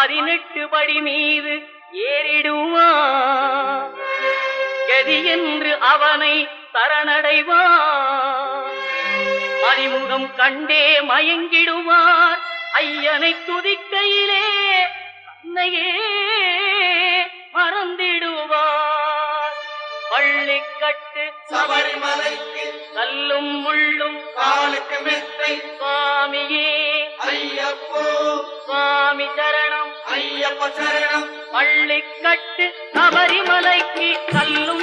18 படி மீது ஏறிடுவான். கதி என்று அவனை சரணடைவான். அறிமுகம் கண்டே மயங்கிடுவார். ஐயனை துதிக்கையிலே தன்னையே மறந்திடுவார். பள்ளிக்கட்டு சபரிமலைக்கு கல்லும் முள்ளும் காலுக்கு மெத்தை. சுவாமியே ஐயப்போ சுவாமி சரணம் ஐயப்ப சரணம். பள்ளிக்கட்டு சபரிமலைக்கு கல்லும்